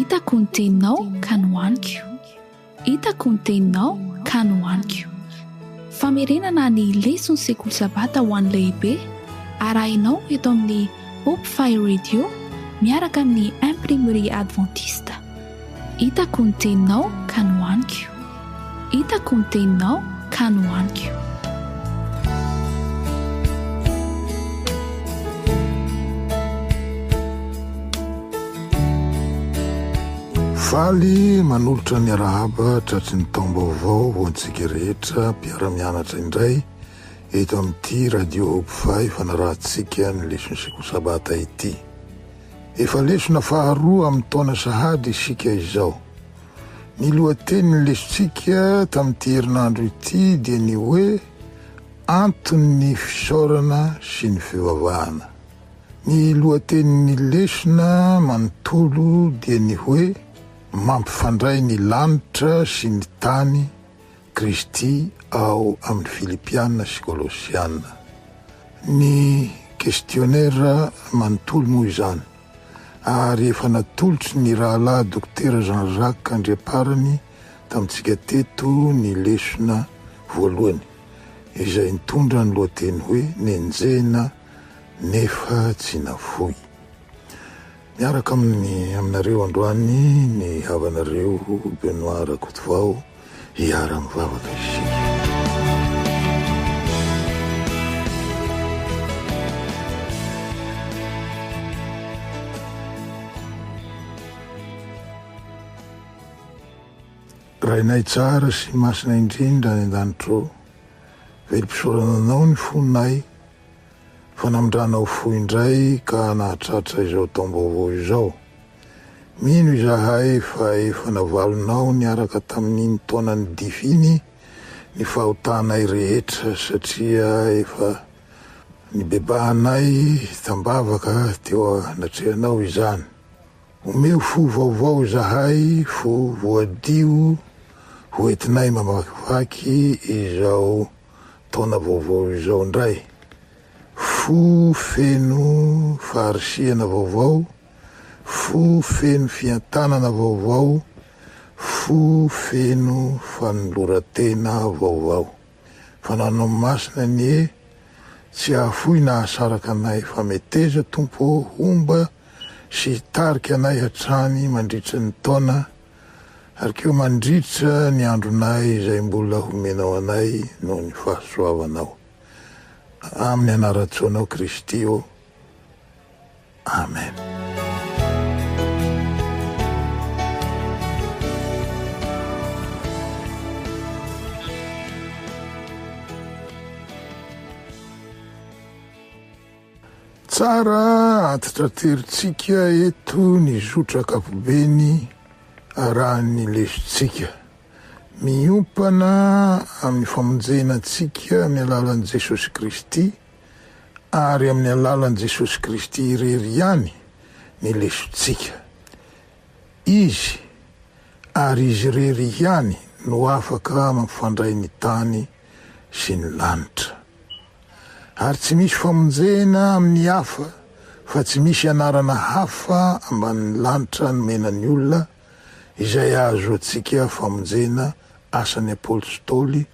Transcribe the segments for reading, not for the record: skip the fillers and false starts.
hitako ny teninao ka nohaniko, hitako ny teninao ka nohaniko. Famerenana ny lesona sekoly sabata ho an'ny lehibe arahinao eto amin'ny Hope Fire Radio miaraka amin'ny imprimerie adventiste. Hitako ny teninao ka nohaniko, hitako ny teninao ka nohaniko. Faly manolotra ny arahaba tratry ny taom-baovao ho antsika rehetra mpiara-mianatra indray eto amin'ity radio Hope Fire fanarahantsika ny lesona sekoly sabata ity. Efa lesona faharoa amin'ny taona sahady isika izao. Ny lohateny ny lesontsika tamin'ity herinandro ity dia ny hoe antony fisaorana sy ny fivavahana. Ny lohateny ny lesona manontolo dia ny hoe mampifandray ny lanitra sy ny tany Kristy ao amin'ny Filipiana sy Kolosiana. Ny questionnaire manontolo moa izany, ary efa natolotry ny rahalahy Dokotera Jean-Jacques Andriaparany tamintsika teto ny lesona voalohany, izay nitondra ny lohateny hoe nenjena nefa tsy nafoy. Miaraka aminareo androany ny havanareo Benoît Rakotovao hiara-mivavaka isika. Rainay tsara sy masina indrindra ny an-danitro, velim-pisaorananao ny fonay, fanamindranao fo indray ka nahatratra izao taom-baovao izao. Mino izahay fa efa navalonao niaraka tamin'iny taonany difiny ny fahotanay rehetra satria efa nibebahanay tambavaka teo anatrehanao izany. Omeo fo vaovao izahay fo voadio hoentinay mamakivaky izao taona vaovao izao indray. Fo feno faharisiana vaovao, fo feno fiantanana vaovao, fo feno fanoloratena vaovao. Fananao masina ny e tsy ahafoy nahasaraka anay fameteza tompo homba sy tarika anay hatrany mandritra ny taona, ary keo mandritra ny andronay izay mbola homenao anay noho ny fahasoavanao. Amin'ny anaratsoanao Kristy o. Amen. Tsara antitra terotsika eto ny zotra kapobeny arahan'ny lesontsika, miompana amin'ny famonjenantsika amin'ny alalan'i Jesosy Kristy, ary amin'ny alalan'i Jesosy Kristy irery ihany ny lesontsika. Izy ary izy irery ihany no afaka mampifandray ny tany sy ny lanitra. Ary tsy misy famonjena amin'ny hafa, fa tsy misy anarana hafa ambanin'ny lanitra nomenan'ny olona izay azo antsika famonjena asan'ny apôstôly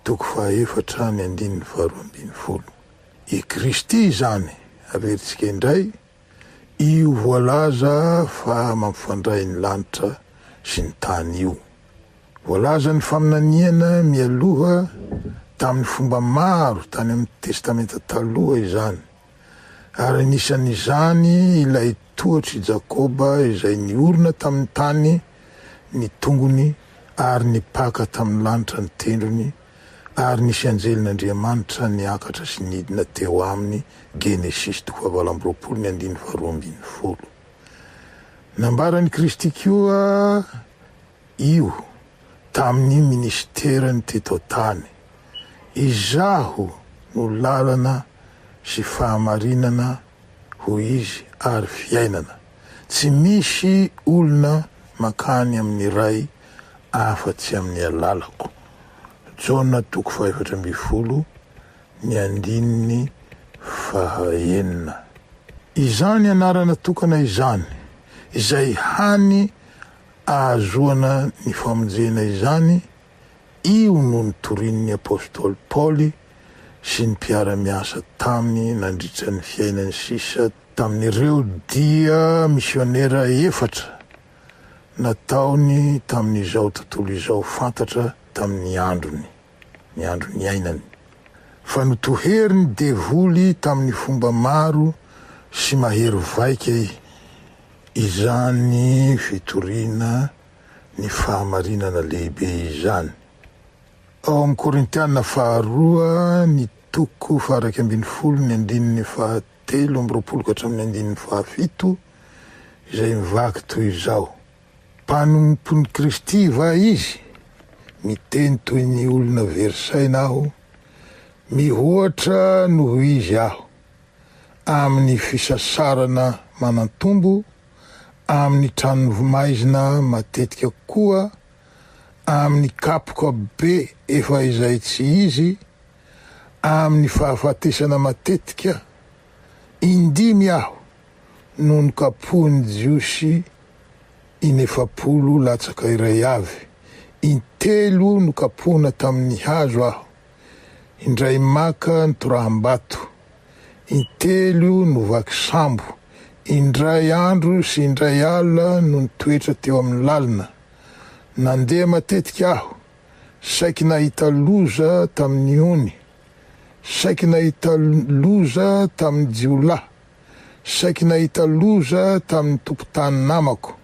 toko 4:12. I Kristy izany averintsika indray, io voalaza fa mampifandray ny lanitra sy ny tany io. Voalaza ny faminaniana mialoha tamin'ny fomba maro tany amin'ny testamenta taloha izany, ary nisan'izany ilay tohatry Jakoba izay niorona tamin'ny tany ny tongony ary nipaka tamin'ny lanitra ny tendrony, ary nisy anjelin'Andriamanitra niakatra sy nidina teo aminy. Genesis 12:12. Nambaran'i Kristy koa io tamin'ny ministerany teto tany, izaho no lalana sy fahamarinana ho izy ary fiainana. Tsy misy olona makany amin'ny ray afa-tsy amin'ny alalako. Jona 4:4. Izany anarana tokana izany izay hany ahazoana ny famonjena izany. Io no nitorin'ny apôstôly Paoly sy ny mpiara-miasa taminy nandritra ny fiainany sisa tamin'ireo dia misionera 4 nataony tamin'izao tontolo izao fantatra tamin'ny androny ainany. Fa notoheriny devoly tamin'ny fomba maro sy mahery vaika izany fitoriana ny fahamarinana lehibe izany. Ao amin'ny Korintiana 2 ny toko 12 ny andininy 7 izay mivaky toy izao: mpanompon'ny Kristy va izy? Miteny toy ny olona verisaina aho, mihoatra noho izy aho, amin'ny fisasarana manantombo, amin'ny tranovomaizina matetika koa, amin'ny kapoka be efa izay tsy izy, amin'ny fahafatesana matetika, indimy aho no nokapohiny jiosy 90 latsaka iray avy, intelo nokapohina tamin'ny hazo aho, indray maka nitoraham-bato, intelo novaky sambo, indray andro sy indray ala no nitoetra teo amin'ny lalina. Nandeha matetika aho, saiky nahita loza tamin'ny ony, saiky nahita loza tamin'ny jiolahy, saiky nahita loza tamin'ny tompotany namako,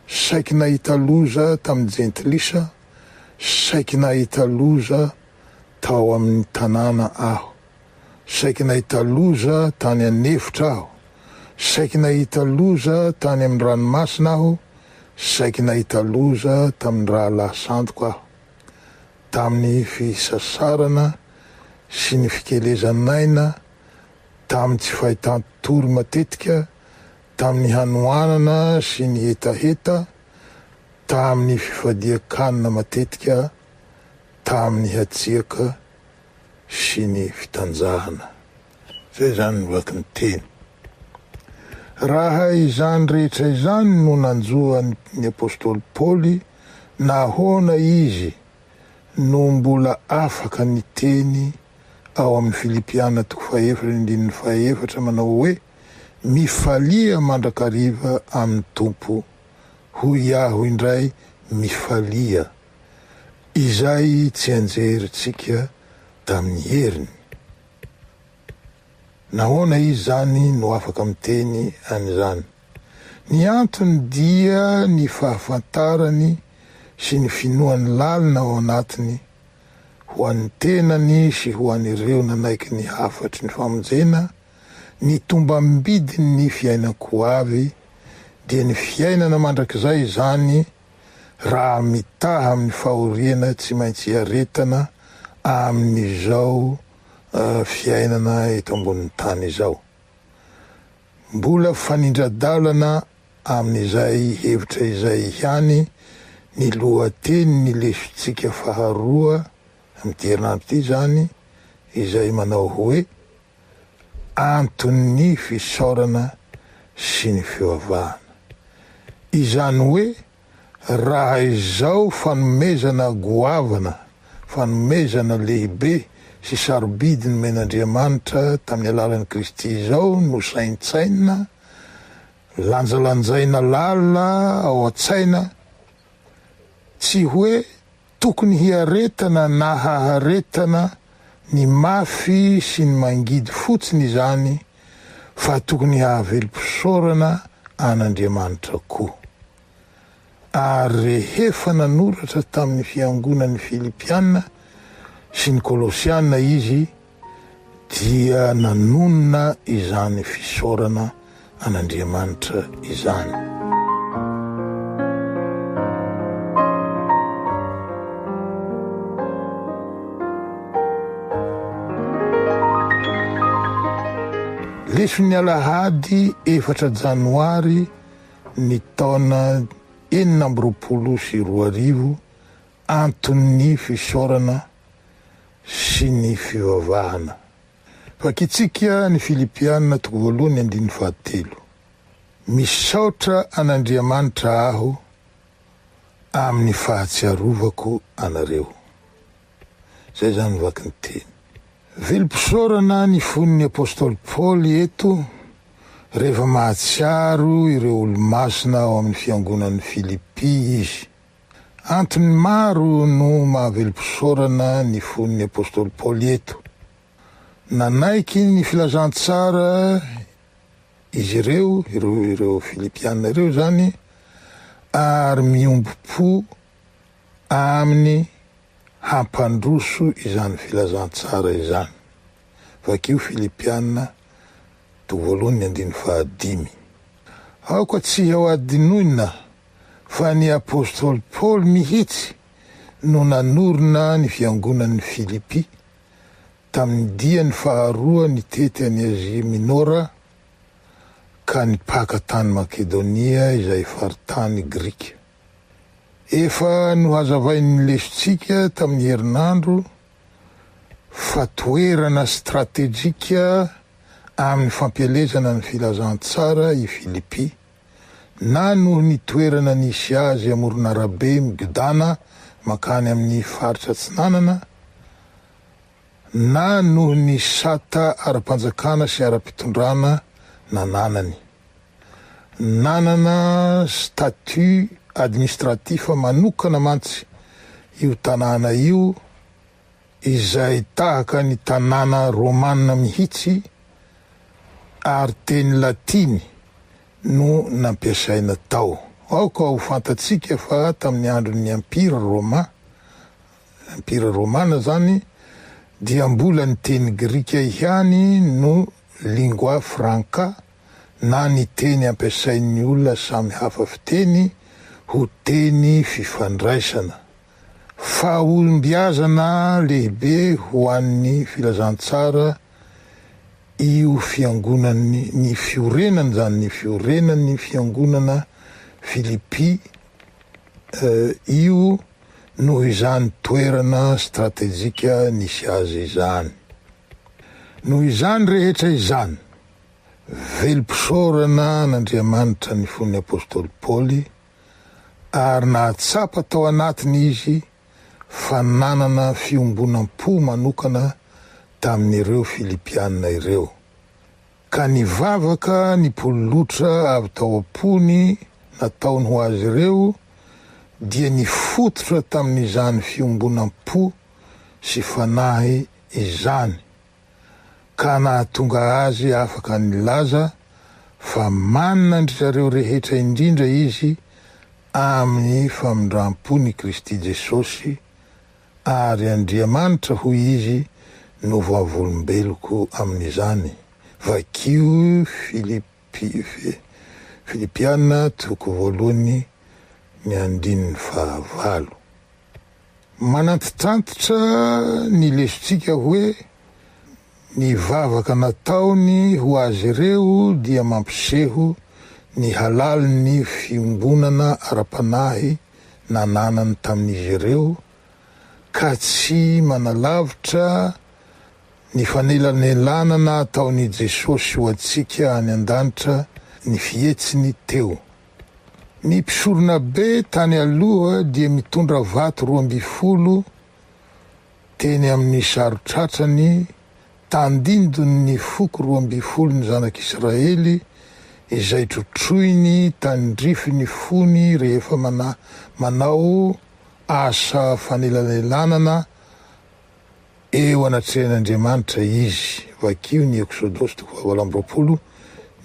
saiky nahita loza tamin'ny jentilisa, saiky nahita loza tao amin'ny tanàna aho, saiky nahita loza tany anefitra aho, saiky nahita loza tany amin'ny ranomasina aho, saiky nahita loza tamin'ny rahalasantoko aho. Tamin'ny fisasarana sy ny fikelezanaina, tamin'ny tsy fahitan-tory matetika, tamin'ny hanoanana sy ny hetaheta, tamin'ny fifadia-kanina matetika, tamin'ny hatsiaka sy ny fitanjahana. Zay zany novaky ny teny. Raha izany rehetra izany no nanjohan'ny apôstôly Paoly, nahoana izy no mbola afaka ny teny ao amin'ny Filipiana 4:4 manao hoe: mifalia mandrakariva amin'ny tompo, hoy aho indray mifalia, izay tsy anjeritsika tamin'ny heriny. Nahoana izy zany no afaka miteny an'izany? Ny antony dia ny fahafantarany sy ny finoany lalina ao anatiny, ho an'ny tenany sy ho an'ireo nanaiky ny hafatry ny famonjena, ny tomba mbidiny ny fiainako avy, dia ny fiainana mandrakizay zany raha mitaha amin'ny fahoriana tsy maintsy aretana amin'izao fiainana eto ambonin'ny tany izao. Mbola fanindradalana amin'izay hevitra izay ihany ny lohateny ny lesontsika 2 amin'ny herinandro ity zany, izay manao hoe: antony fisaorana sy ny fivavahana. Izany hoe raha izao fanomezana goavana, fanomezana lehibe sy sarobidiny men'Andriamanitra tamin'ny alalan'i Kristy izao no saintsaina, lanjalanjaina lalina ao an-tsaina, tsy hoe tokony hiaretana na haharetana ny mafy sy ny mangidy fotsiny izany, fa tokony hahavelom-pisaorana an'Andriamanitra koa. Ary rehefa nanoratra tamin'ny fiangonan'ny Filipiana sy ny Kolosiana izy, dia nanonona izany fisaorana an'Andriamanitra izany. Leson'ny Alahady 4 Janoary ny taona 1922, antony fisaorana sy ny fivavahana. Fakitsika ny Filipiana 2:7. misaotra an'Andriamanitra aho amin'ny fahatsiarovako anareo. Zay zany vaky ny teny. Velom-pisaorana ny fon'ny apôstôly Paoly eto rehefa mahatsiaro ireo olo-masina ao amin'ny fiangonan'ny Filipi izy. Antony maro no mahavelom-pisaorana ny fon'ny apôstôly Paoly eto. Nanaiky ny filazantsara izy ireo Filipiana ireo zany, ary miombo-po amin'ny hampandroso izany filazantsara izany. Vakio Filipiana 2:5. Aoka tsy ao adinoina fa ny apôstôly Paoly mihitsy no nanorina ny fiangonan'ny Filipi tamin'ny dia ny faharoa ny tety any Azia Minora ka nipaka tany Makedonia izay faritany Grika. Efa nohazavain'ny lesontsika tamin'ny herinandro fa toerana strategjika amin'ny fampielezana ny filazantsara i Filipi, na noho ny toerana nisy azy amoron'arabe migidana makany amin'ny faritra Atsinanana, na noho ny sata ara-panjakana sy ara-pitondrana nananany. Nanana statut administratifa manokana mantsy io tanàna io, izay tahaka ny tanàna romanina mihitsy, ary teny latiny no nampiasaina tao. Aoka ho fantatsika fa tamin'ny andron'ny Empira Romana zany, dia mbola ny teny Grika ihany no lingua franca, na ny teny ampiasain'ny olona samy hafa fiteny ho teny fifandraisana. Fa olombiazana lehibe ho an'ny filazantsara io fiangonany, ny fiorenany zany, ny fiorenany fiangonana Filipi io noho izany toerana strategjika nisy azy izany. Noho izany rehetra izany, velom-pisaorana n'Andriamanitra ny fon'ny apôstôly Paoly, ary nahatsapa tao anatiny izy fa nanana fiombonam-po manokana tamin'ireo Filipiana ireo, ka nivavaka ny pololotra avy tao am-pony nataony ho azy ireo, dia nifototra tamin'izany fiombonam-po sy fanahy izany, ka nahatonga azy afaka nilaza fa manana ndritsareo rehetra indrindra izy amin'ny famindram-pony Kristy Jesosy, ary Andriamanitra hoy izy no voavolombeloko amin'izany. Vakio Filipiana 2:9. Manantitantitra ny lesontsika hoe ny vavaka nataony ho azy ireo dia mampiseho ny halaliny fiombonana ara-panahy nananany tamin'izy ireo, ka tsy manalavitra ny fanelanelanana ataon'i Jesosy ho antsika any an-danitra ny fihetsiny teo. Ny mpisorona be tany aloha dia mitondra vato 12 teny amin'ny sarotratrany, tandindony ny foko 12 ny zanak'Israely, izay trotroiny tandrify ny fony rehefa manao asa fanelanelanana eo anatrehan'Andriamanitra izy. Vakio ny Exodosy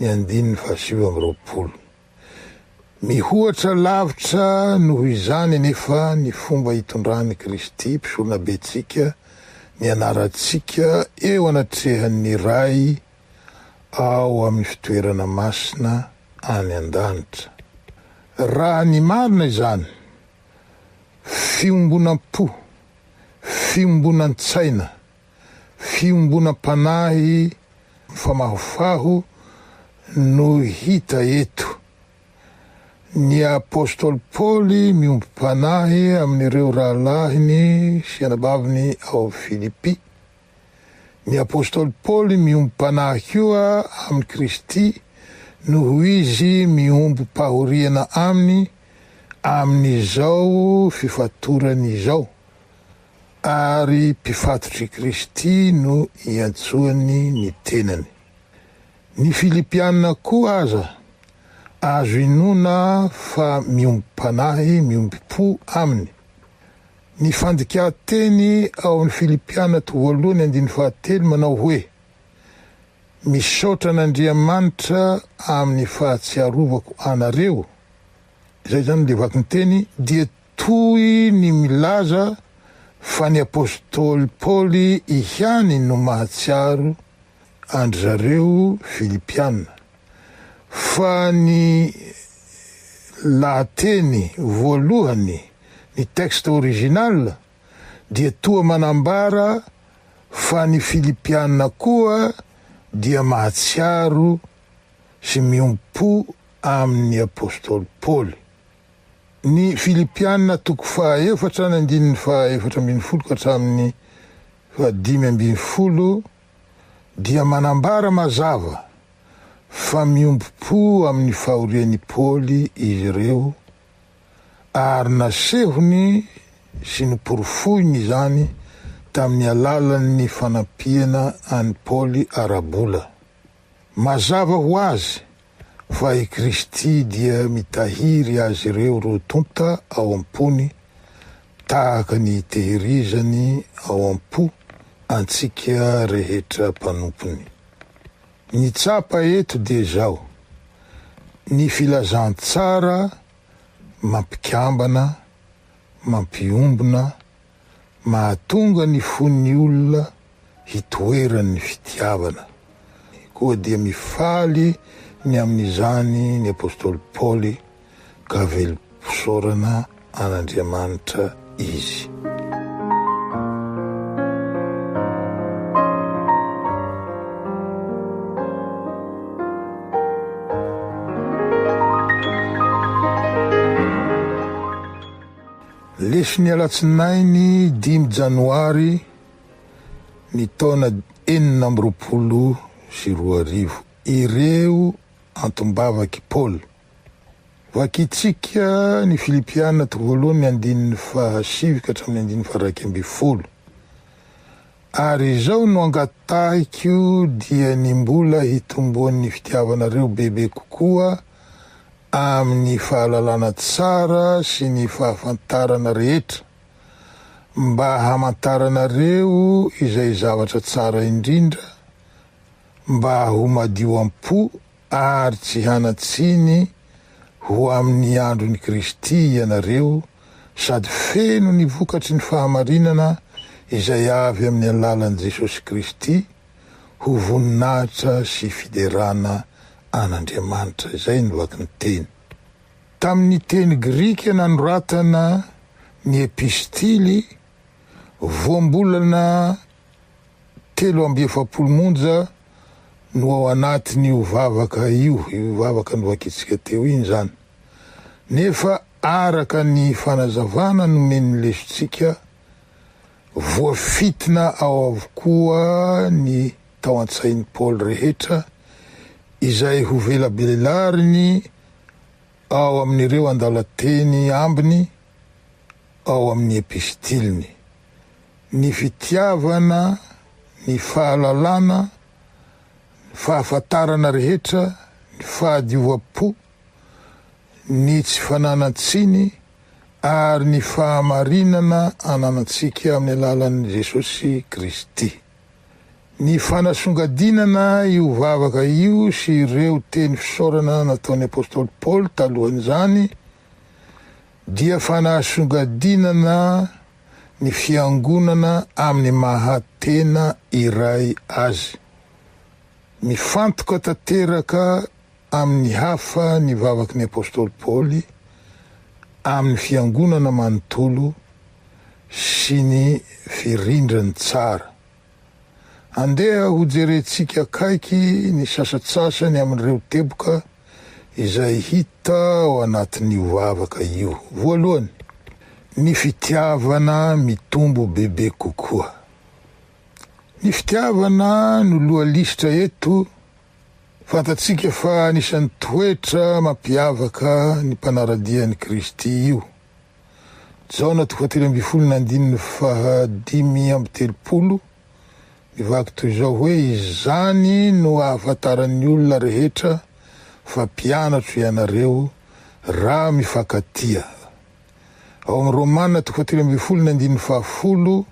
20:7-20. Mihoatra lavitra noho izany nefa ny fomba hitondrany Kristy mpisorona betsika ny anaratsika eo anatrehan'ny ray ao amin'ny fitoerana masina any an-danitra. Raha ny marina izany, fiombonam-po, fiombonantsaina, fiombonam-panahy famahofaho no hita eto. Ny apôstôly Paoly miombo-panahy amin'ireo rahalahiny sy anabaviny ao Filipi. Ny apôstôly Paoly miombo-panahy koa amin'ny Kristy noho izy miombo pahoriana aminy amin'izao fifatorany izao, ary mpifatotry Kristy no iantsoany ny tenany. Ny Filipianina koa aza azo inona fa miombo-panahy, miombi-po aminy. Ny fandikateny ao amin'ny Filipianina voalohany 1:7 manao hoe: misaotra an'Andriamanitra amin'ny fahatsiarovako anareo. Izay zany le vaky ny teny, dia toy ny milaza fa ny apôstôly Paoly ihany no mahatsiaro andry zareo Filipianina. Fa ny lahateny voalohany, ny texte original, dia toa manambara fa ny Filipianina koa dia mahatsiaro sy miompo amin'ny apôstôly Paoly. Ny Filipianina 4:4 ka hatramin'ny 5:10 dia manambara mazava fa miompo amin'ny fahorian'i Paoly izy ireo, ary nasehony sy noporofoiny izany tamin'ny alalan'ny fanampiana an'i Paoly arabola. Mazava ho azy fa i Kristy dia mitahiry azy ireo ro tonta ao am-pony, tahaka ny tehirizany ao am-po antsika rehetra mpanompony. Ny tsapa eto dia zao: ny filazantsara mampikambana, mampiombona, mahatonga ny fon'ny olona hitoerany fitiavana. Koa dia mifaly ny amin'izany ny apôstôly Paoly, ka velom-pisaorana an'Andriamanitra izy. Lesy alatsinainy 5 janoary ny taona 1920, ireo antombavaky Paoly. Vakitsika ny Filipianina voalohany 1:7 ka hatramin'ny 1:12. Ary izao no angatahiko dia ny mbola hitomboan'ny fitiavanareo bebe kokoa amin'ny fahalalana tsara sy ny fahafantarana rehetra, mba hamantaranareo izay zavatra tsara indrindra, mba ho madio am-po ary tsy hanatsiny ho amin'ny andron'ny Kristy ianareo, sady feno ny vokatry ny fahamarinana izay avy amin'ny alalan'i Jesosy Kristy ho voninahitra sy fiderana an'Andriamanitra. Izay no vaky ny teny. Tamin'ny teny Grika nanoratana ny epistily voambolana 7 monja no ao anatiny io vavaka io, io vavaka no vakitsika teo iny zany. Nefa araka ny fanazavana nomeny lesontsika, voafitina ao avokoa ny tao an-tsain'i Paoly rehetra, izay ho velabelelariny ao amin'ireo andalateny ambiny ao amin'ny epistiliny. Ny fitiavana, ny fahalalana, fahafantarana rehetra, ny fahadiovam-po, ny tsy fananatsiny ary ny fahamarinana ananantsika amin'ny alalan'i Jesosy Kristy. Ny fanasongadinana io vavaka io sy ireo teny fisaorana nataon'ny apôstôly Paoly talohan'izany dia fanasongadinana ny fiangonana amin'ny mahatena iray azy. Mifantoka tanteraka amin'ny hafa ny vavaky ny apôstôly Paoly amin'ny fiangonana manontolo sy ny firindrany tsara. Andeha ho jerentsika kaiky ny sasatsasany amin'ireo teboka izay hita ao anatin'io vavaka io. Voalohany, ny fitiavana mitombo bebe kokoa. Ny fitiavana no loha lisitra eto Fantatsika fa anisan'ny toetra mampiavaka ny mpanaradian'ny Kristy io. Jaona 5:5 mivaky toy izao hoe izany no ahafantaran'ny olona rehetra fa mpianatro ianareo raha mifankatia. Ao amin'ny Romana 5:10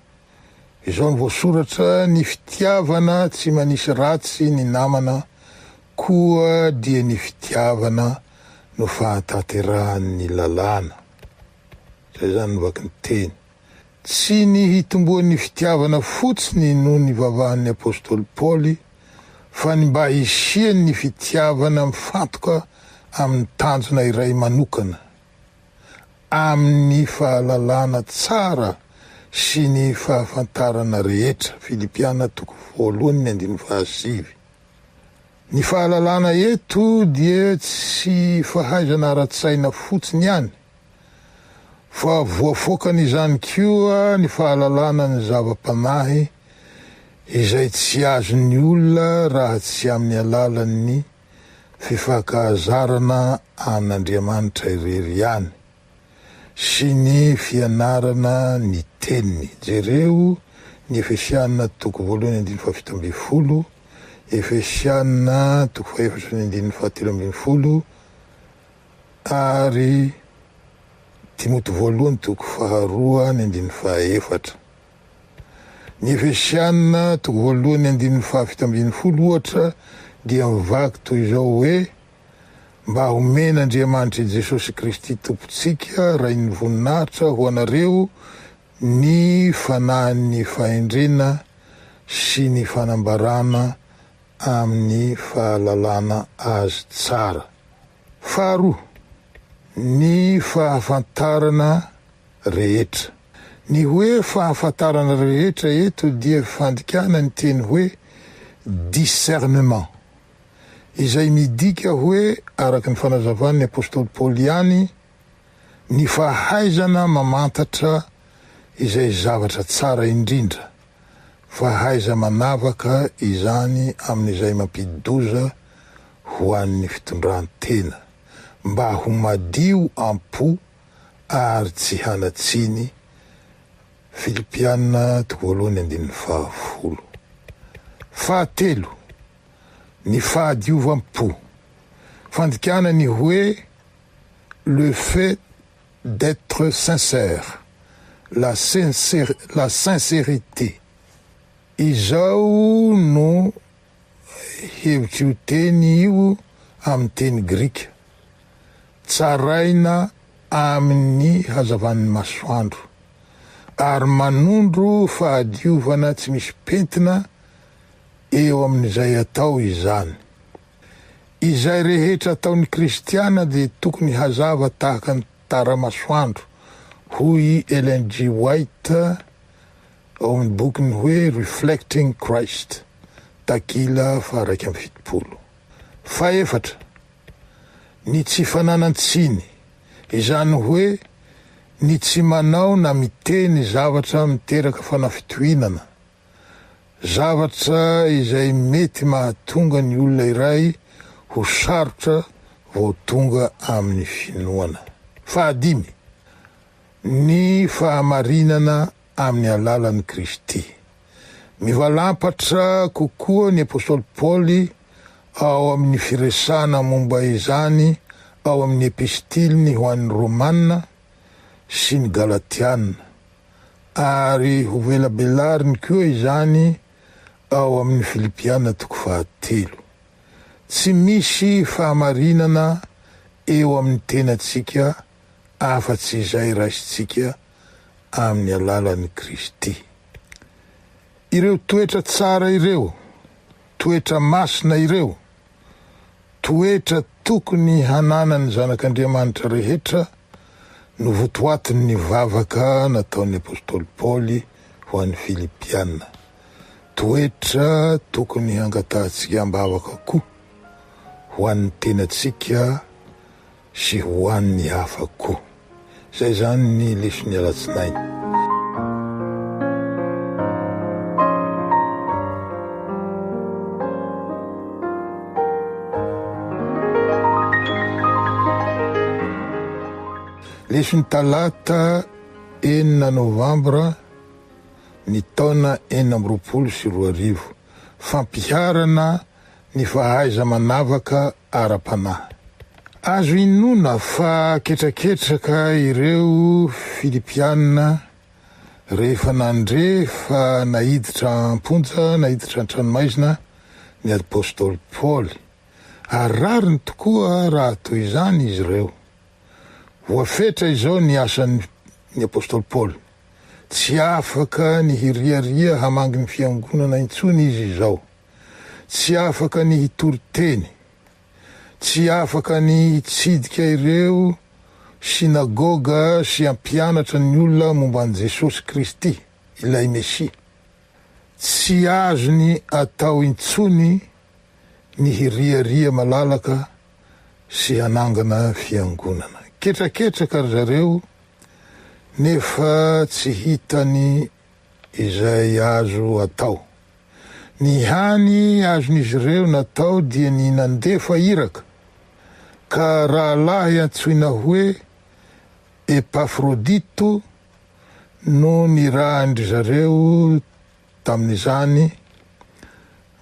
izao ny voasoratra: ny fitiavana tsy manisy ratsy ny namana, koa dia ny fitiavana no fahataterahan'ny lalàna. Zay zany novaky ny teny. Tsy ny hitomboan'ny fitiavana fotsiny no ny vavahan'ny apôstôly Paoly, fa ny mba hisian'ny fitiavana mifantoka amin'ny tanjona iray manokana, amin'ny fahalalana tsara sy ny fahafantarana rehetra. Filipiana 2:1-5. Ny fahalalana eto dia tsy fahaizana ara-tsaina fotsiny ihany, fa voafoakan'izany koa ny fahalalana ny zava-panahy izay tsy azon'ny olona raha tsy amin'ny alalan'ny fifankahazarana amin'Andriamanitra irery ihany sy ny fianarana ny teniny. Jereo ny Efesiana 1:17, Efesiana 4:13, ary Timoty 2:2-4. Ny Efesiana 1:17 ohatra dia mivaky toy izao hoe: mba homen'Andriamanitra Jesosy Kristy tompontsika raha ny voninahitra ho anareo ny fanahin'ny fahendrena sy ny fanambarana amin'ny fahalalana azy tsara. Faharoa, ny fahafantarana rehetra. Ny hoe fahafantarana rehetra eto dia fandikana ny teny hoe discernement, izay midika hoe araka ny fanazavan'ny apôstôly Paoly ihany, ny fahaizana mamantatra izay zavatra tsara indrindra, fahaiza manavaka izany amin'izay mampidoza ho an'ny fitondran-tena, mba ho madio am-po ary tsy hanatsiny. Filipiana 2:10. Fahatelo, ny fahadiovam-po. Fandikana ny hoe le fait d'être sincère, la sincérité. Izao no hevitry io teny io amin'ny teny grika, tsaraina amin'ny hazavan'ny masoandro ary manondro fahadiovana tsy misy pentina eo amin'izay atao izany. Izay rehetra ataon'ny kristiana dia tokony hazava tahaka ny tara-masoandro, hoy Ellen G. White ao amin'ny bokiny hoe Reflecting Christ, takila 1:7. Faefatra, ny tsy fananan-tsiny, izany hoe ny tsy manao na miteny zavatra miteraka fanafitohinana, zavatra izay mety mahatonga ny olona iray ho sarotra vao tonga amin'ny finoana. Fahadimy, ny fahamarinana amin'ny alalan'ny Kristy. Mivalampatra kokoa ny apôstôly Paoly ao amin'ny firesana momba izany ao amin'ny epistiliny ho an'ny Romanina sy ny Galatiana, ary ho velabelariny koa izany ao amin'ny Filipiana 4:7. Tsy misy fahamarinana eo amin'ny tenatsika afa-tsy izay raisitsika amin'ny alalan'ny Kristy. Ireo toetra tsara ireo, toetra masina ireo, toetra tokony hananany zanak'Andriamanitra rehetra no votoatin'ny vavaka nataon'ny apôstôly Paoly ho an'ny Filipiana. Toetra tokony hangatahantsika ambavaka koa ho an'ny tenatsika sy ho an'ny hafa koa. Zay zany ny lesony alatsinainy. lesy ny talata 9 novambra ny taona 2024, fampiharana ny fahaiza manavaka ara-panahy. Azo inona fa ketraketraka ireo Filipianina rehefa nandrefa nahiditra amponja, nahiditra an-tranomaizina ny apôstôly Paoly. Arariny tokoa raha toy izany izy ireo. Voafetra izao ny asan'ny apôstôly Paoly. Tsy afaka ny hiriaria hamangy ny fiangonana intsony izy izao. Tsy afaka ny hitory-teny. Tsy afaka ny hitsidika ireo sinagoga sy ampianatra ny olona momba an' Jesosy Kristy, ilay Mesia. Tsy azony atao intsony ny hiriaria malalaka sy hanangana fiangonana. Ketraketraka ry zareo nefa tsy hitany izay azo atao. Ny hany azon'izy ireo natao dia ny nandefa iraka, ka rahalahy antsoina hoe Epafrodito no nirahindry zareo tamin'izany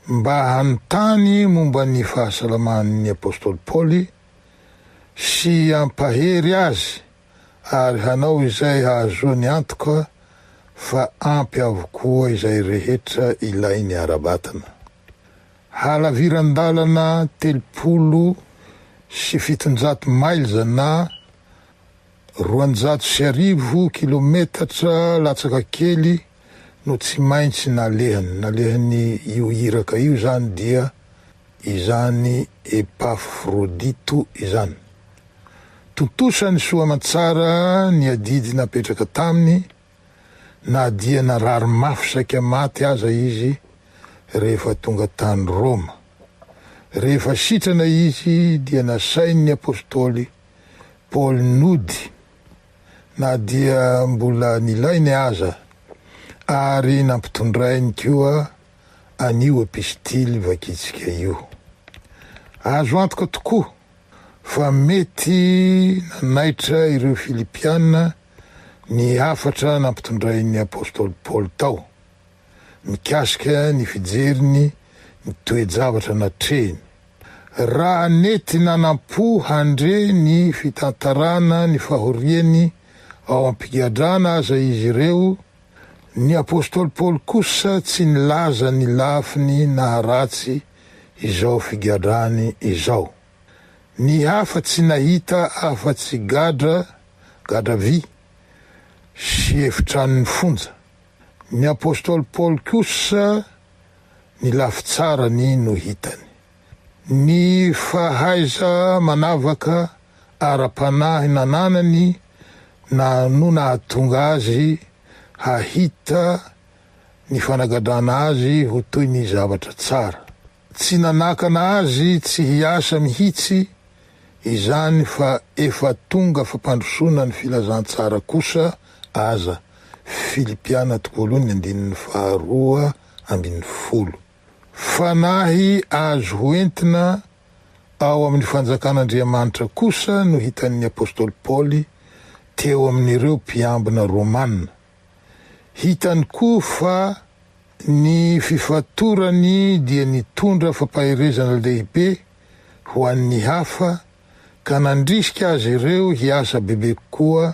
mba hanontany momba ny fahasalaman'ny apôstôly Paoly sy ampahery azy ary hanao izay hahazoany antoka fa ampy avokoa izay rehetra ilainy ara-batana. Halaviran-dalana 350 mailza na 250 kilometatra latsaka kely no tsy maintsy nalehany io iraka io zany dia izany Epafrodito izany. Tontosany Soamantsara ny adidy napetraka taminy, na dia narary mafy saika maty aza izy rehefa tonga tany Roma. Rehefa sitrana izy dia nasain'ny apôstôly Paoly nody, na dia mbola nilainy aza, ary nampitondrainy koa an'io epistily vakitsika io. Azo antoka tokoa fa mety nanaitra ireo Filipianina ny hafatra nampitondrain'ny apôstôly Paoly tao, mikasika ny fijeriny ny toe-javatra natrehiny. Raha nety nanampo handre ny fitantarana ny fahoriany ao ampigadrana aza izy ireo, ny apôstôly Paoly kosa tsy nilaza ny lafiny na ratsy izao figadrany izao. Ny hafa tsy nahita afa-tsy gadra vy sy efitran'ny fonja. Ny apôstôly Paoly kosa ny lafitsarany no hitany. Ny fahaiza manavaka ara-panahy nananany na no nahatonga azy hahita ny fanagadrana azy ho toy ny zavatra tsara. Tsy nanakana azy tsy hiasa mihitsy izany fa efa tonga fampandrosona ny filazantsara kosa aza. Filipiana 2:12. Fanahy azo hoentina ao amin'ny fanjakan'Andriamanitra kosa no hitan'ny apôstôly Paoly teo amin'ireo mpiambina Romanina. Hitany koa fa ny fifatorany dia nitondra fampaherezana lehibe ho an'ny hafa, ka nandrisika azy ireo hiasa bebe koa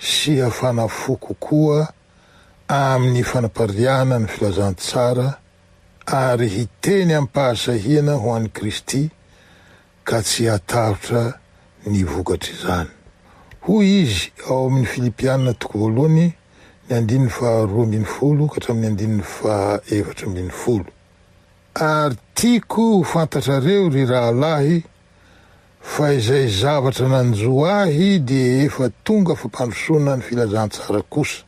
sy hafanafoko koa amin'ny fanapariana ny filazantsara ary hiteny ampahasahiana ho an'ny Kristy ka tsy hatahotra ny vokatra izany. Hoy izy ao amin'ny Filipianina 1:12 katramin'ny 1:14. Ary tiako ho fantatrareo ry rahalahy fa izay zavatra nanjo ahy dia efa tonga fampandrosona ny filazantsara kosa,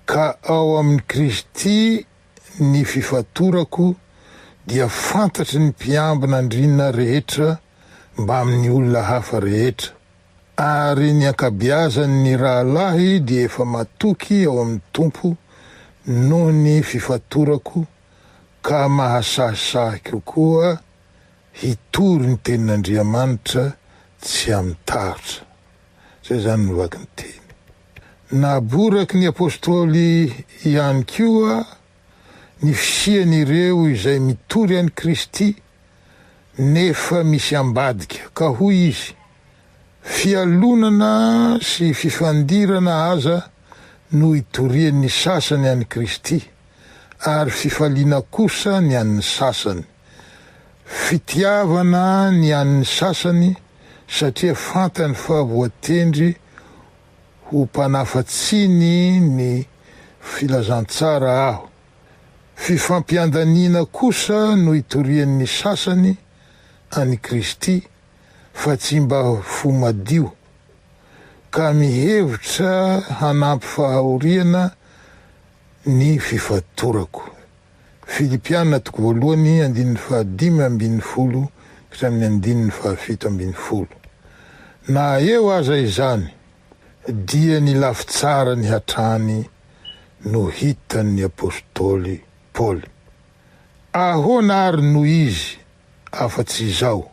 ka ao amin'ny Kristy ny fifatorako dia fantatry ny mpiambina andrinina rehetra mba amin'ny olona hafa rehetra. Ary ny ankabeazan'ny rahalahy dia efa matoky ao amin'ny tompo noho ny fifatorako, ka mahasahisahy kokoa hitory ny tenin'Andriamanitra tsy amin'ny tahotra. zay zany novaky ny teny. Naboraky ny apôstôly ihany koa ny fisian'ireo izay mitory any Kristy nefa misy ambadika, ka hoy izy: fialonana sy fifandirana aza no itorian'ny sasany any Kristy, ary fifaliana kosa ny an'ny sasany. Fitiavana ny an'ny sasany satria fantany fa voatendry ho mpanafatsiny ny filazantsara aho. Fifampiandanina kosa no itorian'ny sasany any Kristy, fa tsy mba fo madio, ka mihevitra hanampy fahoriana ny fifatorako. Filipianina 2:5-10. Na eo aza izany dia ny lafitsara ny hatrany no hitan'ny apôstôly Paul. Ahoana ary no izy afa-tsy izao?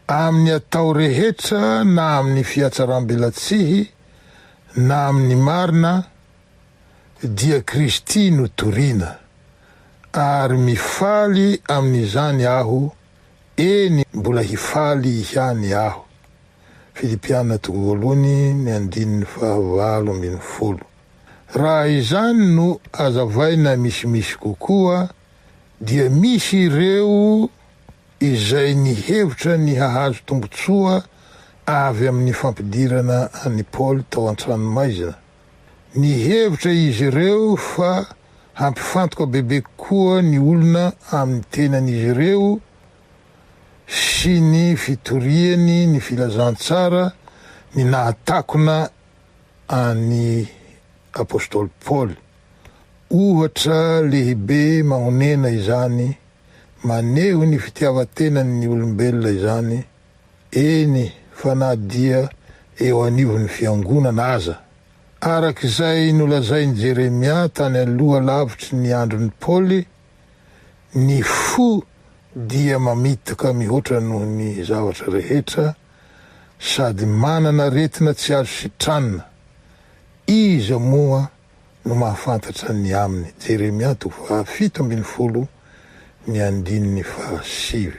Amin'ny atao rehetra, na amin'ny fiatsaram-belatsihy, na amin'ny marina, dia Kristy no toriana, ary mifaly amin'izany aho, eny mbola hifaly ihany aho. Filipianina 2:7-10. Raha izany no azavaina misimisy kokoa, dia misy ireo izay nihevitra ny hahazo tombotsoa avy amin'ny fampidirana any Paul tao an-tranomaizina. Nihevitra izy ireo fa hampifantoka bebe koa ny olona amin'ny tenan'izy ireo sy ny fitoriany ny filazantsara ny nahatakona any apôstôly Paul. Ohatra lehibe magnonena izany, maneho ny fitiavan-tenany olombelona izany, eny fa na dia eo anivon'ny fiangonana aza. Arak'izay nolazain'i Jeremia tany aloha lavitry ny andron'ny Paul, ny fo dia mamitaka mihoatra noho ny zavatra rehetra, sady manana aretina tsy azo sitranina. Iza moa no mahafantatra ny aminy. Jeremia 7:7.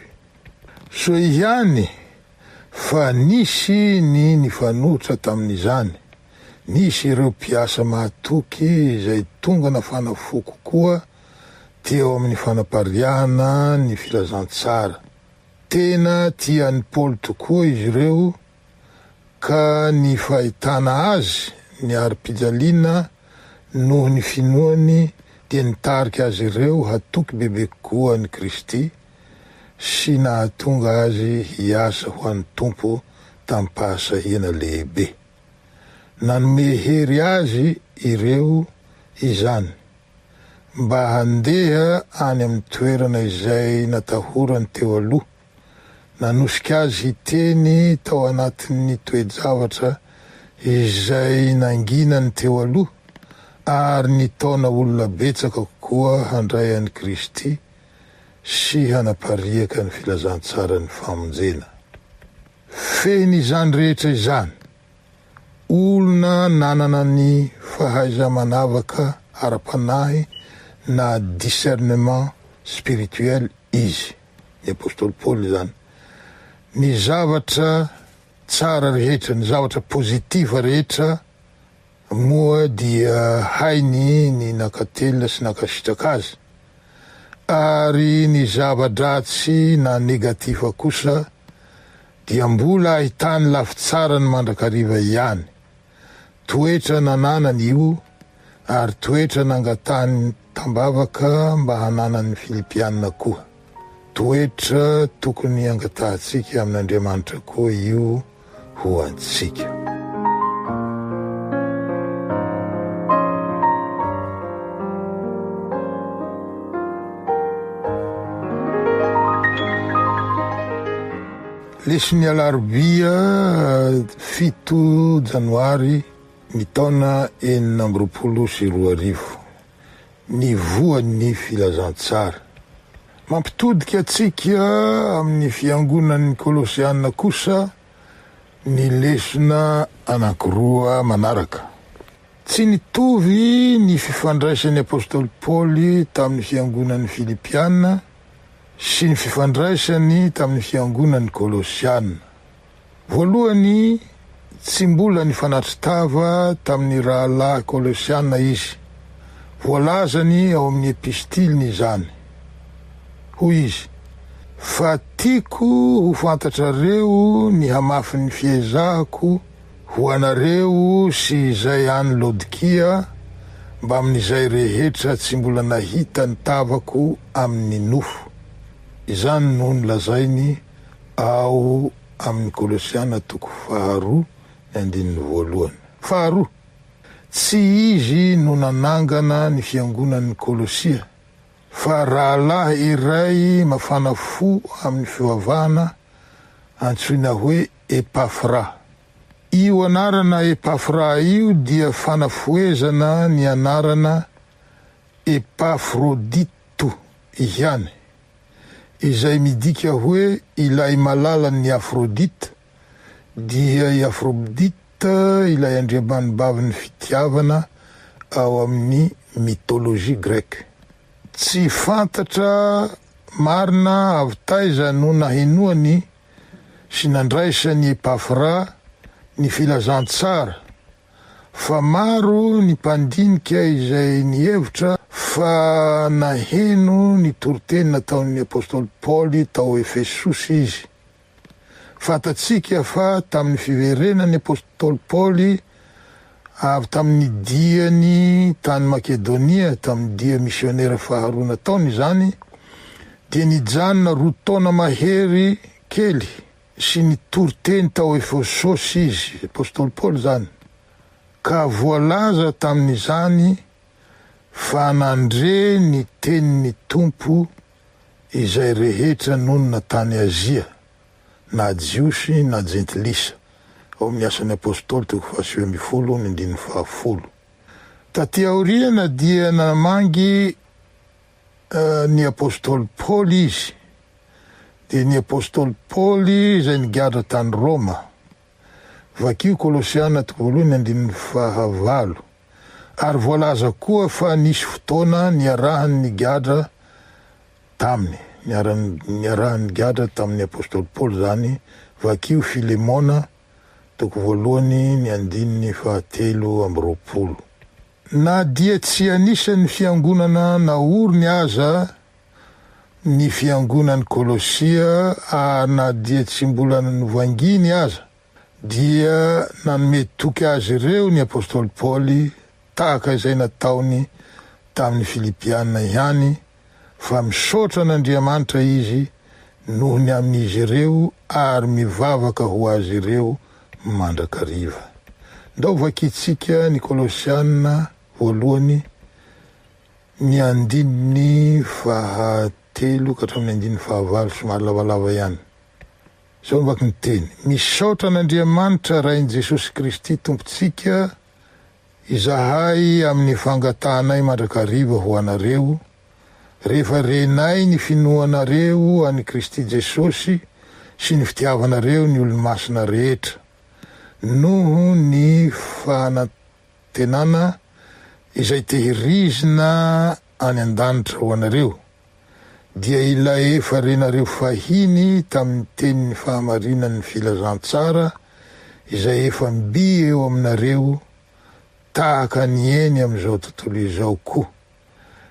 So ihany fa nisy ny nifanotra tamin'izany, nisy ireo mpiasa mahatoky izay tonga nafana fo kokoa teo amin'ny fanapariana ny filazantsara. Tena tian'ny Paul tokoa izy ireo, ka ny fahitana azy ny ari-pijaliana noho ny finoany dia nitarika azy ireo hatoky bebe koa ny Kristy, sy nahatonga azy hiasa ho an'ny tompo tamin'ny fahasahiana lehibe. Nanome hery azy ireo izany mba handeha any amin'ny toerana izay natahorany teo aloha. Nanosika azy hiteny tao anatin'ny toe-javatra izay nanginany teo aloha, ary nitaona olona betsaka koa handray an'i Kristy sy hanapariaka ny filazantsara ny famonjena. Feny izany rehetra izany, olona nanana ny fahaiza manavaka ara-panahy na discernement spirituel izy, ny apôstôly Paul izany. Ny zavatra tsara rehetra, ny zavatra pozitiva rehetra moa dia hainy ny nakatelina sy nakasitraka azy, ary ny zava-dratsy na negativa kosa dia mbola ahitany lafitsara ny mandrakariva ihany. Toetra nananany io, ary toetra nangatany tambavaka mba hananany Filipianina koa. Toetra tokony angatahantsika amin'Andriamanitra koa io ho antsika. Lesy ny alarobia 7 janoary ny taona 2022, ny voan'ny filazantsara. Mampitodika atsika amin'ny fiangonan'ny Kolosiana kosa ny lesona anankiroa manaraka. Tsy nitovy ny fifandraisan'ny apôstôly Paoly tamin'ny fiangonan'ny Filipiana sy ny fifandraisany tamin'ny fiangonan'ny Kolosiana. Voalohany, tsy mbola ny fanatritava tamin'ny rahalahy Kolosiana izy. Voalazany ao amin'ny epistiliny izany. Hoy izy: fa tiako ho fantatrareo ny hamafin'ny fiezahako ho anareo sy izay any Laodikia, mba amin'izay rehetra tsy mbola nahita ny tavako amin'ny nofo. Izany no nolazainy ao amin'ny Kolosiana 2:1. Faharoa, tsy izy no nanangana ny fiangonan'ny Kolosia, fa rahalahy iray mafana fo amin'ny fivavahana antsoina hoe Epafra. Io anarana Epafra io dia fanafoezana ny anarana Epafrodito ihany, izay midika hoe ilay malalan'ny Afrodite, dia i Afrodite ilay andriamanibavin'ny fitiavana ao amin'ny mitolojia greka. Tsy fantatra marina avy taiza no nahenoany sy nandraisany Epafra ny filazantsara, fa maro ny mpandinika izay nihevitra fa naheno ny toriteny nataon'ny apôstôly Paoly tao Efesosy izy. Fantatsika fa tamin'ny fiverenany apôstôly Paoly avy tamin'ny diany tany Makedonia, tamin'ny dia misionera faharoa nataony izany, dia nijanona 2 taona mahery kely sy nitoriteny tao Efesosy izy, apôstôly Paoly zany, ka voalaza tamin'izany fa nandre ny tenin'ny tompo izay rehetra nono natany Azia, na Jiosy na Jentilisa, ao amin'ny asan'ny apôstôly 7:10. Taty aoriana dia namangy ny apôstôly Paoly izy, dia ny apôstôly Paoly izay nigadra tany Roma. Vakio Kolosiana 1:9. Ary voalaza koa fa nisy fotoana niarahany nigadra taminy, niarahany nigadra tamin'ny apôstôly Paoly zany. Vakio Filemona 1:7-20. Na dia tsy anisan'ny fiangonana naoriny aza ny fiangonan'ny Kolosia, na dia tsy mbola novanginy aza, dia nanome toky azy ireo ny apôstôly Paoly tahaka izay nataony tamin'ny Filipiana ihany, fa misaotra n'Andriamanitra izy noho ny amin'izy ireo ary mivavaka ho azy ireo mandrakariva. Ndao vakitsika ny Kolosiana 1 ny 3 ka hatramin'ny 9 somary lavalava ihany. Zao vaky ny teny: misaotra n'Andriamanitra rain' Jesosy Kristy tompontsika, izahay amin'ny fangatanay mandrakariva ho anareo, rehefa renay ny finoanareo any Kristy Jesosy sy ny fitiavanareo ny olo-masina rehetra, noho ny fanantenana izay tehirizina any an-danitra ho anareo, dia ilay efa renareo fahiny tamin'ny tenin'ny fahamarinan'ny filazantsara izay efa mbi eo aminareo, tahaka ny eny amin'izao tontolo izao koa,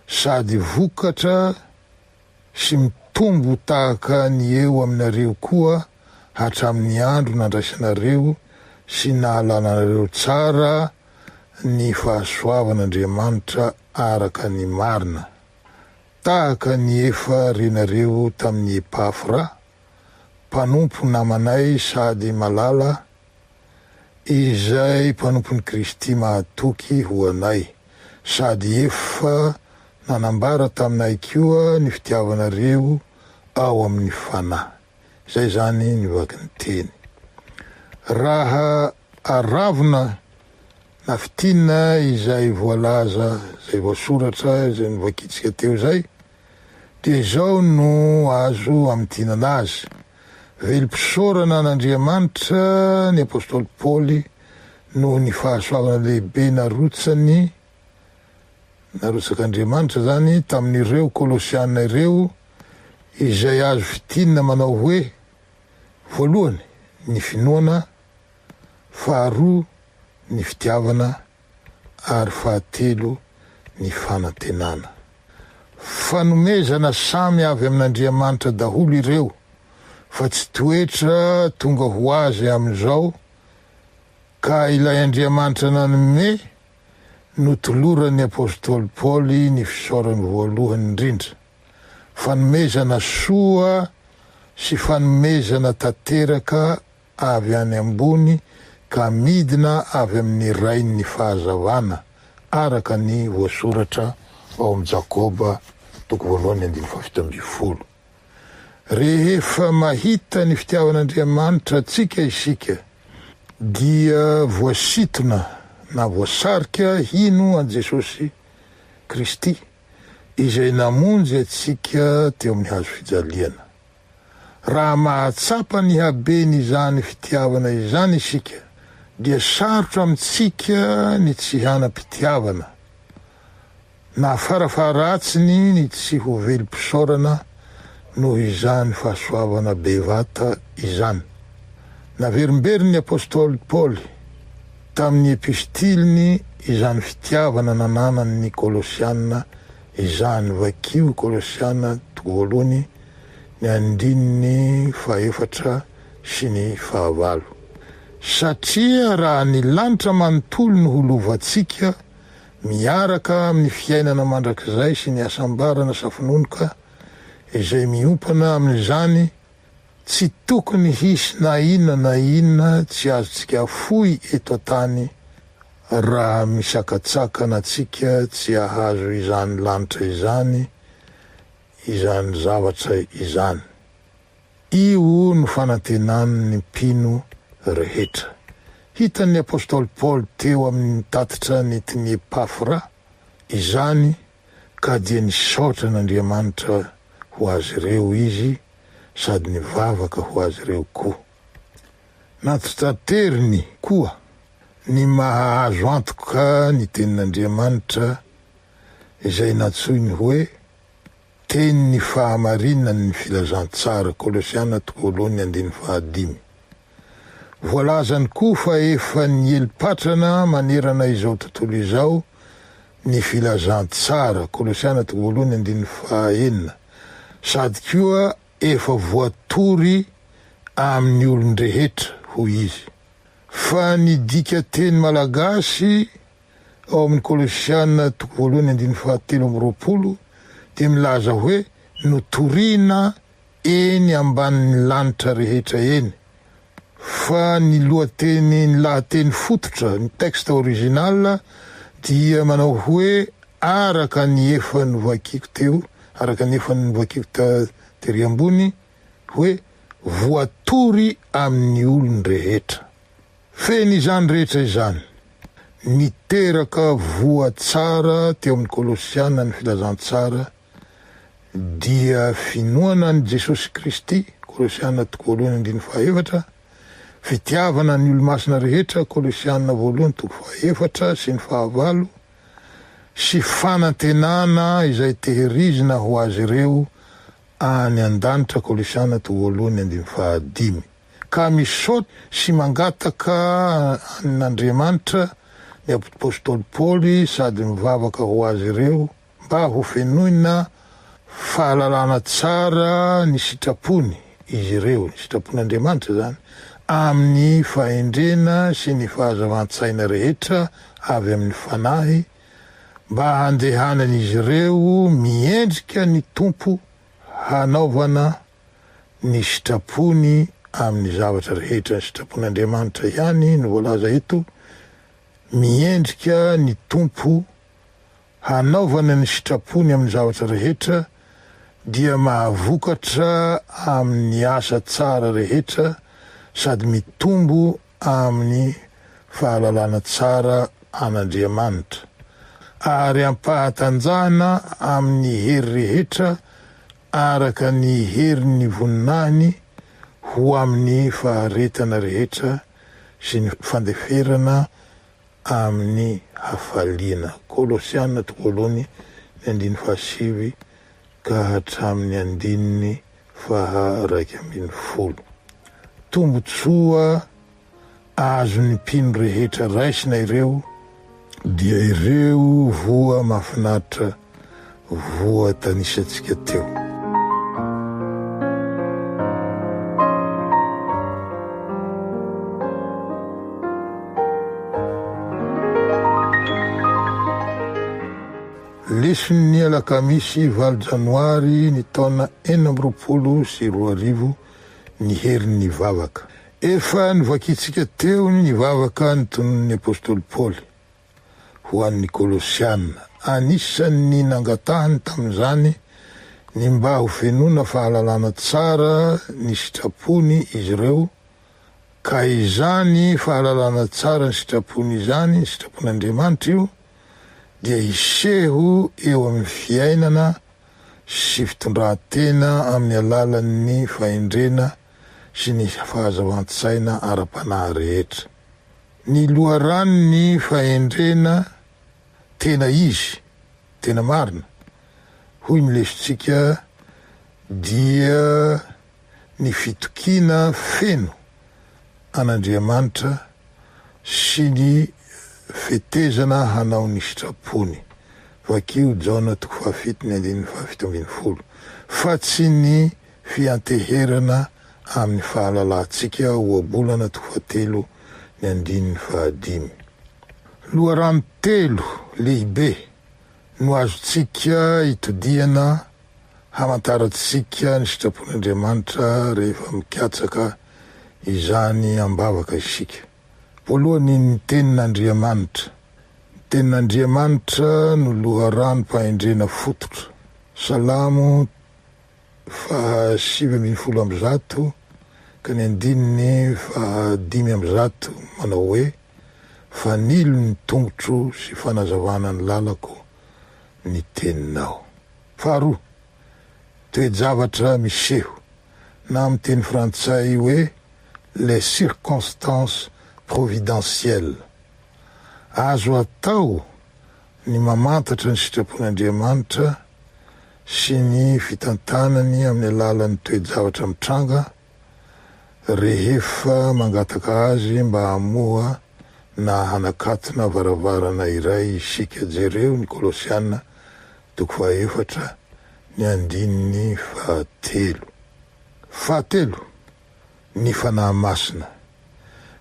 sady vokatra sy mitombo tahaka ny eo aminareo koa hatramin'ny andro nandraisanareo sy nahalanareo tsara ny fahasoavan'Andriamanitra araka ny marina, tahaka ny efa renareo tamin'ny Epafra, mpanompo namanay sady malala, izay mpanompon'ny Kristy mahatoky ho anay, sady efa nanambara taminay koa ny fitiavanareo ao amin'ny fanahy. Zay zany ny vaky ny teny. Raha aravina na fitina izay voalaza, izay voasoratra, izay nivakitsika teo zay, dia izao no azo amtinana azy: Velom-pisaorana an'Andriamanitra ny apôstôly Paoly noho ny fahasoavana lehibe narotsak'Andriamanitra zany tamin'ireo Kolosiana ireo izay azo fitinina manao hoe: voalohany ny finoana, faharoa ny fitiavana, ary fahatelo ny fanantenana. Fanomezana samy avy amin'Andriamanitra daholo ireo, fa tsy toetra tonga ho azy amin'izao, ka ilay Andriamanitra nanome notoloran'ny apôstôly Paoly ny fisaorany voalohany indrindra. Fanomezana soa sy fanomezana tanteraka avy any ambony, ka midina avy amin'ny rain'ny fahazavana, araka ny voasoratra ao amin'ny Jakoba 1:7. Rehefa mahita ny fitiavan'Andriamanitra atsika isika, dia voasitona na voasarika hino an Jesosy Kristy izay namonjy atsika teo amin'ny hazo fijaliana. Raha mahatsapa ny habeny izany fitiavana izany isika, dia sarotra amintsika ny tsy hanam-pitiavana, na farafaharatsiny ny tsy ho velom-pisaorana noho izany fahasoavana bevata izany. Naverimberiny apôstôly Paoly tamin'ny epistiliny izany fitiavana nananany Kolosiana izany vakio Kolosiana 2:1, ny 4 sy ny 5. Satria raha ny lanitra manontolo no holovantsika miaraka amin'ny fiainana mandrakizay sy ny asambarana safinonoka izay miompana amin'izany, tsy tokony hisy na inona tsy azontsika foy eto an-tany raha misakatsakana atsika tsy ahazo izany lanitra izany zavatra izany. Io no fanantenan'ny mpino rehetra. Hitan'ny apôstôly Paoly teo amin'ny tatitra ny tiny Epafra izany, ka dia nisaotra n'Andriamanitra ho azy ireo izy, sady nivavaka ho azy ireo koa. Natitateriny koa ny mahazo antoka ny tenin'Andriamanitra izay natsoiny hoe teny ny fahamarinany ny filazantsara, Kolosiana 1:5. Voalazany koa fa efa nielipatrana manerana izao tontolo izao ny filazantsara, Kolosiana 1:5, sady koa efa voatory amin'ny olon-drehetra ho izy. Fa ny dika teny malagasy ao amin'ny Kolosiana 1:7 dia milaza hoe notoriana eny ambanin'ny lanitra rehetra eny. Fa ny lahateny fototra, ny texte original, dia manao hoe araka ny efa novakiko tery ambony, hoe voatory amin'ny olon-drehetra. Feny izany rehetra izany niteraka voa tsara teo amin'ny Kolosiana ny filazantsara, dia finoana ny Jesosy Kristy, Kolosiana 1:5, fitiavana ny olo-masina rehetra, Kolosiana 1:4 sy ny 5, sy fanantenana izay tehirizina ho azy ireo any an-danitra, Kolosiana 1:5. Ka misaotra sy mangataka n'Andriamanitra ny apôstôly Paoly sady mivavaka ho azy ireo mba ho fenoina fahalalana tsara ny sitrapony izy ireo, ny sitrapon'Andriamanitra zany, amin'ny fahendrena sy ny fahazavan-tsaina rehetra avy amin'ny fanahy, mba handehanan'izy ireo miendrika ny tompo, hanaovana ny sitrapony amin'ny zavatra rehetra. Ny sitrapon'Andriamanitra ihany no voalaza eto, miendrika ny tompo, hanaovana ny sitrapony amin'ny zavatra rehetra, dia mahavokatra amin'ny asa tsara rehetra, sady mitombo amin'ny fahalalana tsara an'Andriamanitra, ary ampahatanjahana amin'ny hery rehetra araka ny herin'ny voninahiny ho amin'ny faharetana rehetra sy ny fandeferana amin'ny hafaliana. Kolosiana tokolohany ny andiny fahasivy ka hatramin'ny andininy faha 1:10. Tombotsoa azony mpino rehetra raisina ireo dia ireo voa mahafinaritra voa tanisantsika teo. Leson'ny alakamisy 20 janoary ny taona 2024 ny herin'ny vavaka. Efa nivakitsika teo ny vavaka ny tonon'ny apôstôly Paoly ho an'ny Kolosiana. Anisan'ny nangatahany tamin'izany ny mba ho fenona fahalalana tsara ny sitrapony izy ireo, ka izany fahalalana tsara ny sitrapony izany, ny sitrapon'Andriamanitra io, dia iseho eo amin'ny fiainana sy fitondran-tena amin'ny alalan'ny fahendrena sy ny fahazavan-tsaina ara-panahy rehetra. Ny loharan'ny fahendrena tena izy, tena marina, hoy ny lesontsika dia ny fitokina feno an'Andriamanitra sy ny fetezana hanao ny sitrapony. Vakio Jaona 7:17. Fa tsy ny fianteherana amin'ny fahalalantsika oabolana 7:5. Loharano telo lehibe no azontsika itodiana hamantarantsika ny sitrapon'Andriamanitra rehefa mikatsaka izany ambavaka isika. Voalohany ny tenin'Andriamanitra. Ny tenin'Andriamanitra no loharano-pahendrena fototra. Salamo 5:10 ka ny andininy 5:10 manao hoe: fanilo ny tongotro sy fanazavana ny lalako ny teninao. Faharoa, toe-javatra miseho, na amin'ny teny frantsay hoe les circonstances providentielles. Azo atao ny mamantatra ny sitrapon'Andriamanitra sy ny fitantanany amin'ny alalan'ny toe-javatra mitranga rehefa mangataka azy mba hamoha na hanakatona varavarana iray isika. Jereo ny Kolosiana 4 ny andininy 10. Fahatelo, ny fanahy masina.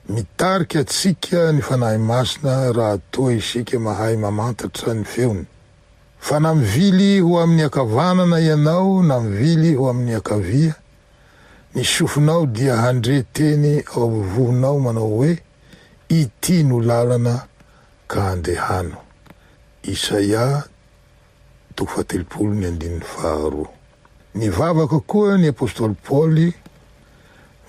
Mitarika atsika ny fanahy masina raha toa isika mahay mamantatra ny feony. Fa na mivily ho amin'ny akavanana ianao na mivily ho amin'ny akavia, ny sofinao dia handre teny ao vohonao manao hoe: ity no lalana ka andehano. Isaia 30:2. Ny vavaka koa ny apôstôly Paoly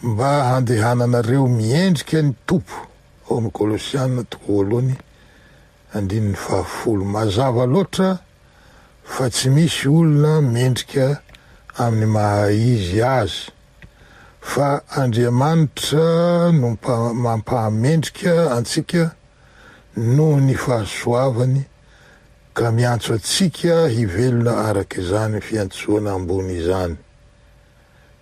mba handehananareo miendrika ny tompo ao amin'ny Kolosiana 1:10. Mazava loatra fa tsy misy olona mendrika amin'ny maha izy azy, fa Andriamanitra no mampahamendrika antsika noho ny fahasoavany, ka miantso atsika hivelona araka izany fiantsoana ambony izany.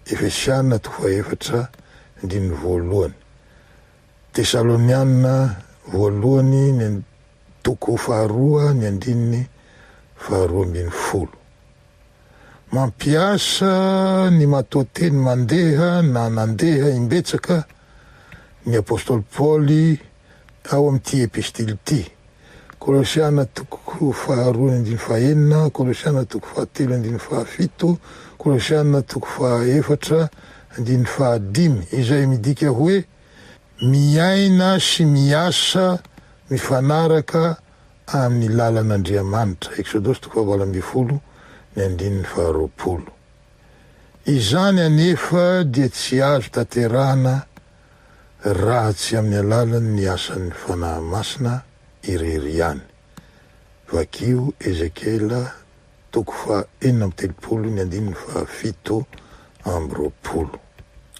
Efesiana 4:1. Tesaloniana 1 ny 2 ny andininy 12. Mampiasa ny matoateny mandeha na nandeha imbetsaka ny apôstôly Paoly ao amin'ity epistily ity. Kolosiana 2:2-4, Kolosiana 2:7, Kolosiana 2:4-5, izay midika hoe miaina sy miasa mifanaraka amin'ny lalan'Andriamanitra. Exodus 2:20 ny andininy 20. Izany anefa dia tsy azo tanterahana raha tsy amin'ny alalan'ny asan'ny fanahy masina irery ihany. Vakio Ezekiela 4:13 ny andininy 7.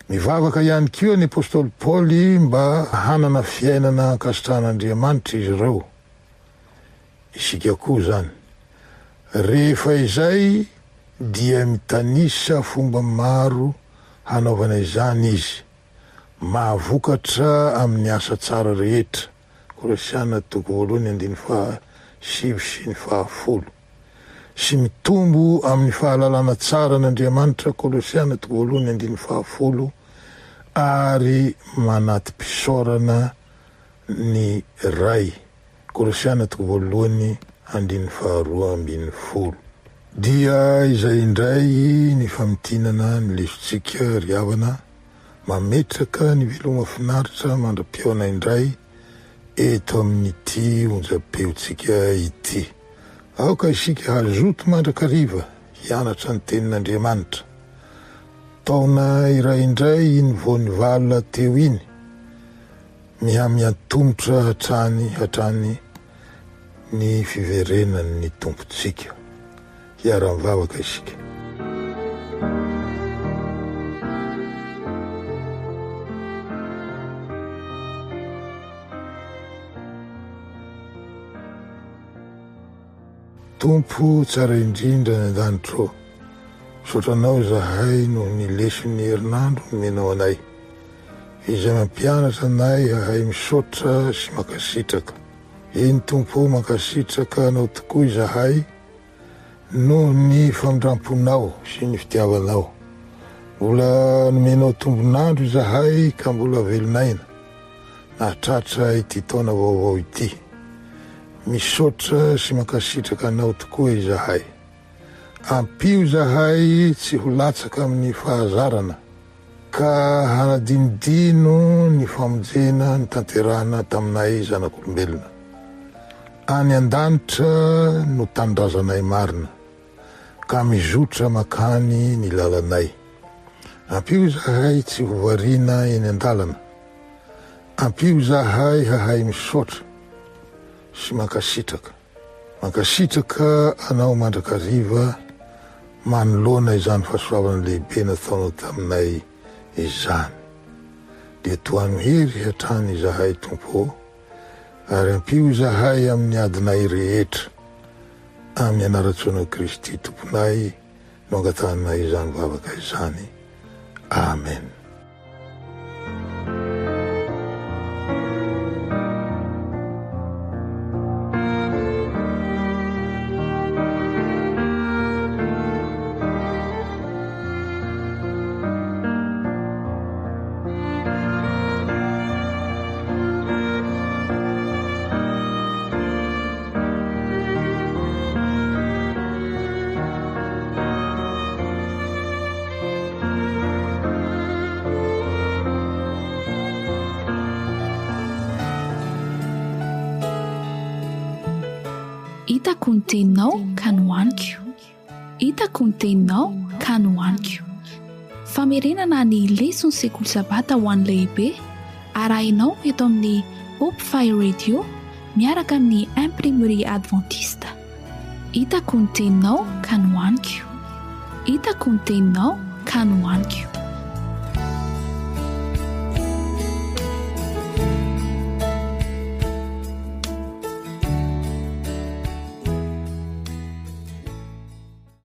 mivavaka ihany koa ny apôstôly Paoly mba hanana fiainana ankasitran'Andriamanitra izy ireo. Isika koa zany rehefa izay dia mitanisa fomba maro hanaovana izany izy, mahavokatra amin'ny asa tsara rehetra. Kolosiana 2:7 sy 10. Sy mitombo amin'ny fahalalana tsara n'Andriamanitra. Kolosiana 2:10. Ary manaty pisaorana ny ray. Kolosiana 2:2. Dia izay indray ny famitinana ny lesontsika ry havana, mametraka ny veloma finaritra mandra-piaona indray eto amin'ity onjam-peontsika ity. Aoka isika hazoto mandrakariva hianatra ny tenin'Andriamanitra. Taona iray indray iny vao nivalina teo iny, mihamiantombotra hatrany ny fiverenan'ny tompontsika. Hiara-mivavaka isika. Tompo tsara indrindra ny an-danitro, misaotranao zahay no ny leson'ny herinandro nomenao anay, izay mampianatra anay hahay misaotra sy makasitraka. Iny Tompo, makasitraka anao tokoa izahay noho ny famindramponao sy ny fitiavanao. Mbola nomenao tombonandro izahay ka mbola velonaina nahatratra ity taona vaovao ity. Misaotra sy makasitraka anao tokoa izahay. Ampio izahay tsy ho latsaka amin'ny fahazarana, ka hanadinodino ny famonjena ny tanterana taminay zanak'olombelona. Any an-danitra no tanindrazanay marina, ka mizotra makany ny lalanay. Ampio izahay tsy ho variana eny an-dalana. Ampio izahay hahay misaotra sy makasitraka. Makasitraka anao mandrakariva manoloana izany fahasoavana lehibe nataonao taminay izany. Dia toano hery hatrany izahay Tompo, ary ampio izahay amin'ny adinay rehetra. Amin'ny anaratsoanao Kristy Tomponay no angatanay izany vavaka izany. Amen. Hitako ny teninao ka nohaniko. Hitako ny teninao ka nohaniko. Famerenana ny leson'ny sekoly sabata ho an'ny lehibe arahinao eto amin'ny Hope Fire Radio miaraka amin'ny imprimerie adventiste. Hitako ny teninao ka nohaniko. Hitako ny teninao ka nohaniko.